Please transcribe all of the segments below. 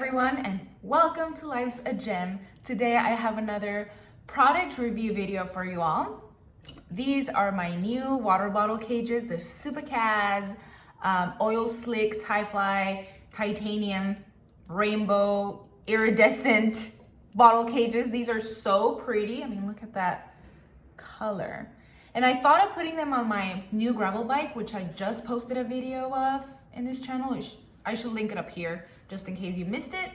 everyone, and welcome to Life's a Gem. Today I have another product review video for you all. These are my new water bottle cages. They're Supacaz, oil slick, tie-fly, titanium, rainbow, iridescent bottle cages. These are so pretty. I mean, look at that color. And I thought of putting them on my new gravel bike, which I just posted a video of in this channel. I should link it up here just in case you missed it.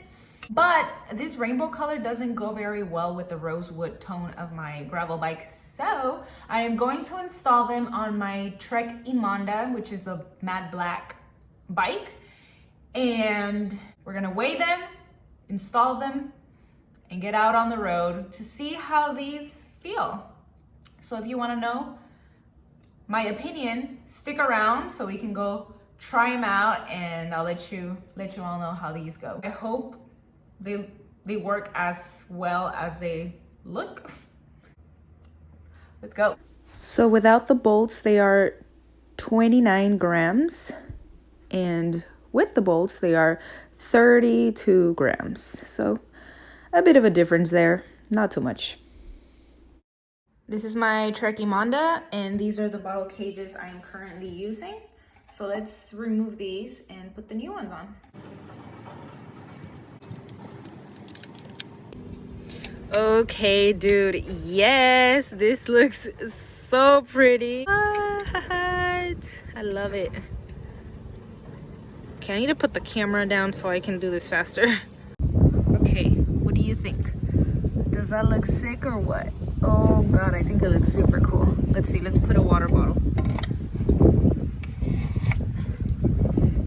But this rainbow color doesn't go very well with the rosewood tone of my gravel bike. So I am going to install them on my Trek Imanda, which is a matte black bike. And we're gonna weigh them, install them, and get out on the road to see how these feel. So if you wanna know my opinion, stick around so we can go try them out, and I'll let you all know how these go. I hope they work as well as they look. Let's go. So without the bolts, they are 29 grams, and with the bolts, they are 32 grams. So a bit of a difference there, not too much. This is my Trek Imanda, and these are the bottle cages I am currently using. So let's remove these and put the new ones on. Okay, dude, yes, this looks so pretty. What? I love it. Okay, I need to put the camera down so I can do this faster. Okay, what do you think? Does that look sick or what? Oh God, I think it looks super cool. Let's see, let's put a water bottle.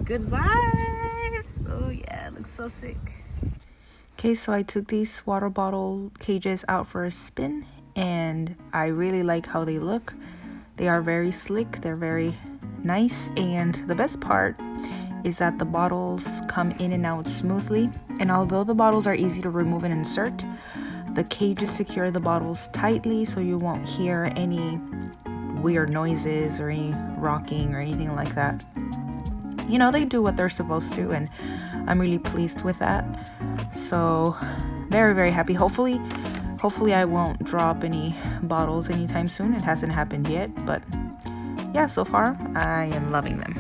Good vibes. Oh yeah, it looks so sick. Okay, so I took these water bottle cages out for a spin, and I really like how they look. They are very slick, they're very nice, and the best part is that the bottles come in and out smoothly. And although the bottles are easy to remove and insert, the cages secure the bottles tightly so you won't hear any weird noises or any rocking or anything like that. You know, they do what they're supposed to, and I'm really pleased with that. So very, very happy. Hopefully I won't drop any bottles anytime soon. It hasn't happened yet, but yeah, so far I am loving them.